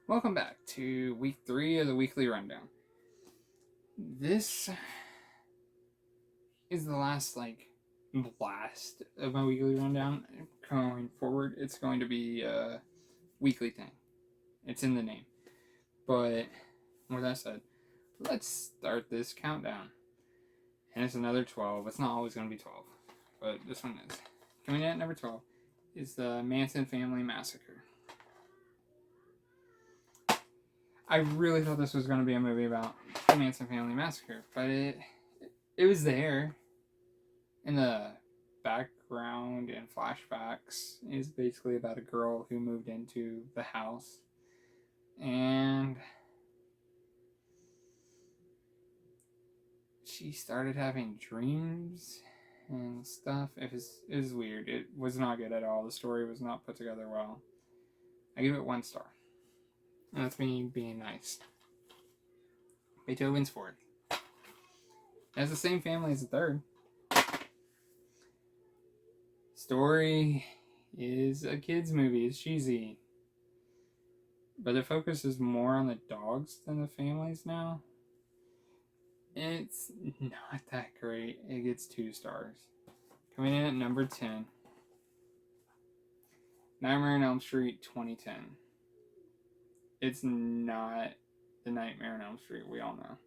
Welcome back to week 3 of the weekly rundown. This is the last, blast of my weekly rundown. Going forward, it's going to be a weekly thing. It's in the name. But, with that said, let's start this countdown. And it's another 12. It's not always going to be 12. But this one is. Coming in at number 12 is the Manson family massacre. I really thought this was going to be a movie about the Manson family massacre, but it was there in the background and flashbacks. It's basically about a girl who moved into the house, and she started having dreams and stuff. It was weird. It was not good at all. The story was not put together well. I give it 1 star. And that's me being nice. Beethoven's 4th. It has the same family as the 3rd. Story is a kid's movie. It's cheesy. But the focus is more on the dogs than the families now. It's not that great. It gets 2 stars. Coming in at number 10. Nightmare on Elm Street 2010. It's not the Nightmare on Elm Street we all know.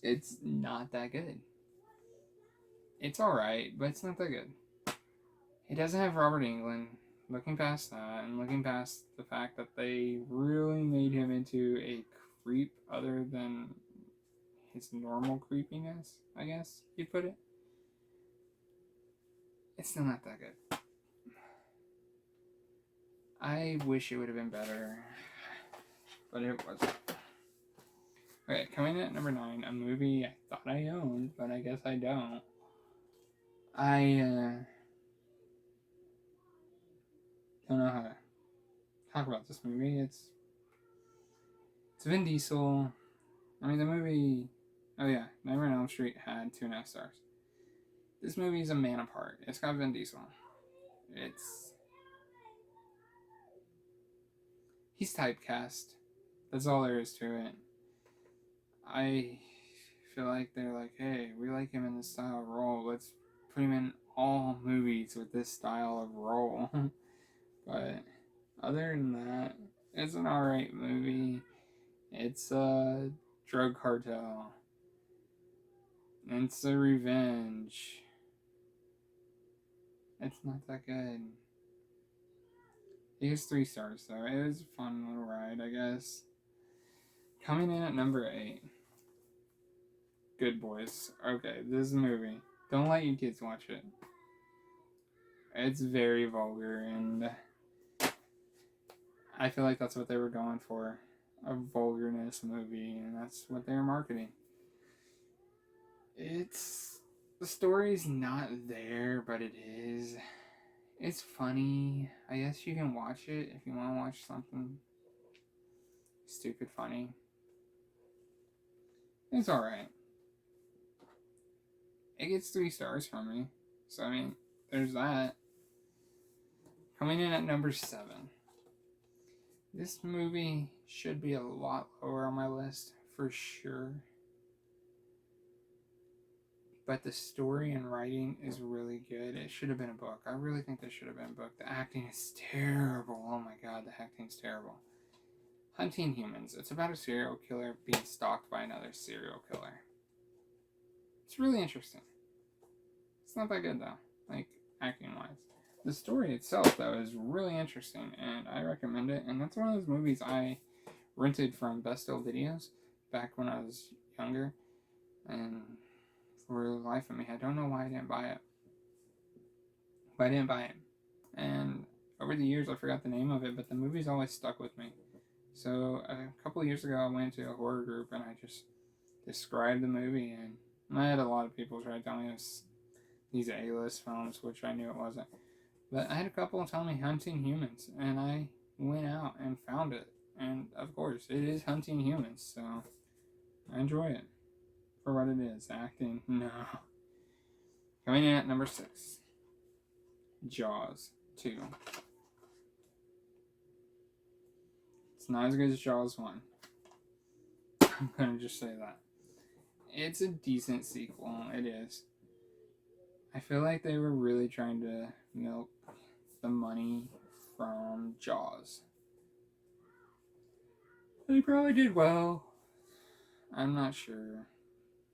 It's not that good. It's alright, but it's not that good. It doesn't have Robert Englund. Looking past that, and looking past the fact that they really made him into a creep other than his normal creepiness, I guess you'd put it. It's still not that good. I wish it would have been better, but it wasn't. Okay, coming in at number 9, a movie I thought I owned, but I guess I don't. I don't know how to talk about this movie. It's Vin Diesel. I mean, the movie, Nightmare on Elm Street had 2.5 stars. This movie is a man apart. It's got Vin Diesel. He's typecast. That's all there is to it. I feel like they're like, hey, we like him in this style of role. Let's put him in all movies with this style of role. But other than that, it's an alright movie. It's a drug cartel. It's a revenge. It's not that good. It was 3 stars though. It was a fun little ride, I guess. Coming in at number 8. Good Boys. Okay, this movie. Don't let you kids watch it. It's very vulgar, and I feel like that's what they were going for. A vulgarness movie, and that's what they were marketing. The story's not there, but it is. It's funny. I guess you can watch it if you want to watch something stupid funny. It's alright. It gets 3 stars from me. So, I mean, there's that. Coming in at number 7. This movie should be a lot lower on my list, for sure. But the story and writing is really good. It should have been a book. I really think this should have been a book. The acting is terrible. Oh my god, the acting's terrible. Hunting Humans. It's about a serial killer being stalked by another serial killer. It's really interesting. It's not that good though, like acting-wise. The story itself, though, is really interesting, and I recommend it. And that's one of those movies I rented from Best Old Videos back when I was younger. And for the life of me, I don't know why I didn't buy it. But I didn't buy it. And over the years, I forgot the name of it, but the movie's always stuck with me. So a couple of years ago, I went to a horror group, and I just described the movie, and I had a lot of people try to tell me it was these A-list films, which I knew it wasn't. But I had a couple tell me Hunting Humans, and I went out and found it. And of course, it is Hunting Humans, so I enjoy it for what it is. Acting, no. Coming in at number 6, Jaws 2. It's not as good as Jaws 1. I'm gonna just say that. It's a decent sequel. It is. I feel like they were really trying to milk the money from Jaws. They probably did well. I'm not sure.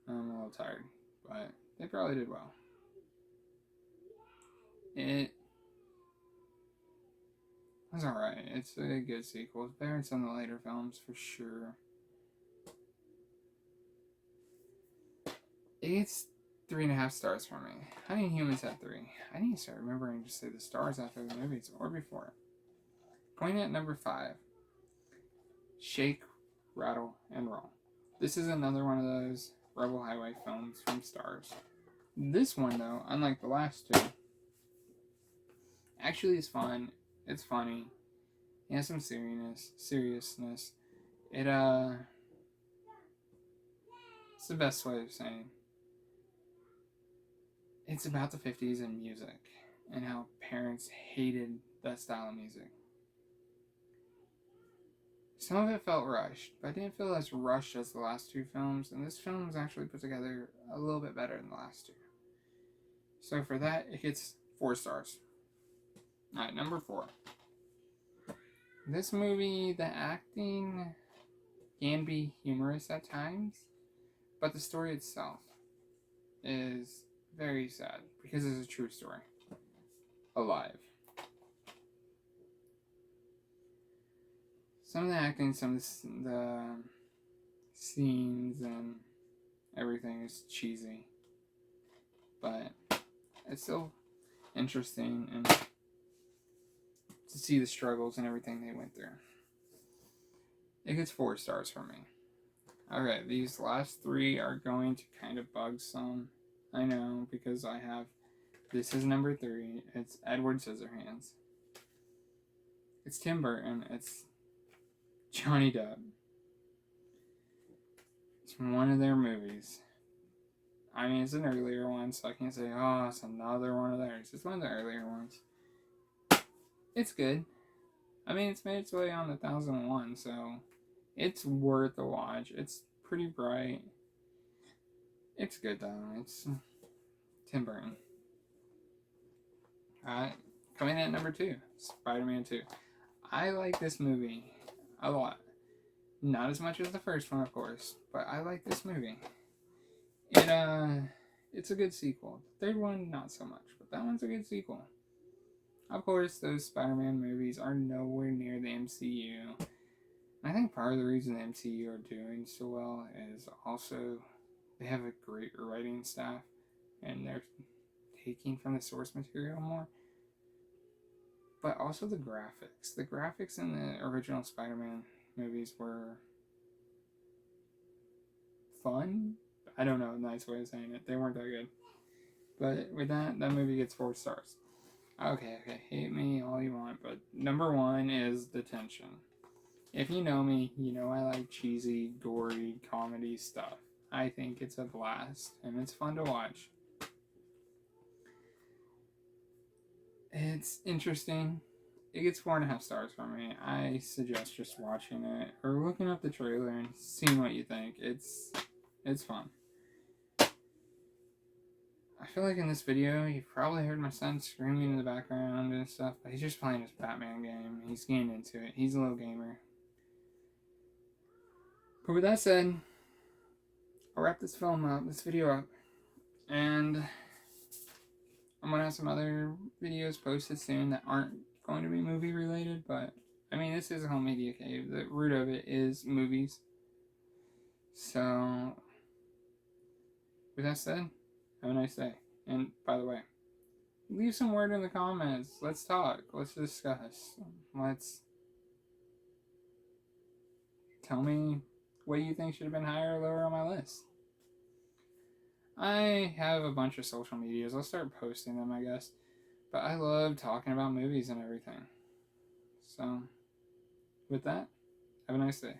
I'm a little tired, but they probably did well. It was alright. It's a good sequel. It's better than some of the later films for sure. It's 3.5 stars for me. Hunting Humans had 3. I need to start remembering to say the stars after the movies or before it. Going at number 5. Shake, Rattle, and Roll. This is another one of those Rebel Highway films from Stars. This one, though, unlike the last two, actually is fun. It's funny. It has some seriousness. It's the best way of saying. It's about the 50s and music, and how parents hated that style of music. Some of it felt rushed, but I didn't feel as rushed as the last two films, and this film was actually put together a little bit better than the last two. So for that, it gets 4 stars. Alright, number 4. This movie, the acting can be humorous at times, but the story itself is very sad because it's a true story. Alive. Some of the acting, some of the scenes and everything is cheesy, but it's still interesting and to see the struggles and everything they went through. It gets 4 stars from me. Okay, these last 3 are going to kind of bug some. I know, because I have... This is number 3. It's Edward Scissorhands. It's Tim Burton. It's Johnny Depp. It's one of their movies. I mean, it's an earlier one, so I can't say, oh, it's another one of theirs. It's one of the earlier ones. It's good. I mean, it's made its way on 1001, so it's worth a watch. It's pretty bright. It's good, though. It's Tim Burton. Alright, coming in at number 2, Spider-Man 2. I like this movie a lot. Not as much as the first one, of course, but I like this movie. It's a good sequel. The third one, not so much, but that one's a good sequel. Of course, those Spider-Man movies are nowhere near the MCU. I think part of the reason the MCU are doing so well is also they have a great writing staff and they're taking from the source material more. But also the graphics. The graphics in the original Spider-Man movies were fun. I don't know a nice way of saying it. They weren't that good. But with that movie gets 4 stars. Okay, hate me all you want, but number 1 is Detention. If you know me, you know I like cheesy, gory, comedy stuff. I think it's a blast, and it's fun to watch. It's interesting. It gets 4.5 stars from me. I suggest just watching it, or looking up the trailer and seeing what you think. It's fun. I feel like in this video, you've probably heard my son screaming in the background and stuff, but he's just playing his Batman game. He's getting into it. He's a little gamer. But with that said, I'll wrap this video up, and I'm going to have some other videos posted soon that aren't going to be movie related, but I mean, this is a home media cave. The root of it is movies. So, with that said, have a nice day. And by the way, leave some word in the comments. Let's talk. Let's discuss. Let's tell me what you think should have been higher or lower on my list. I have a bunch of social medias. I'll start posting them, I guess. But I love talking about movies and everything. So, with that, have a nice day.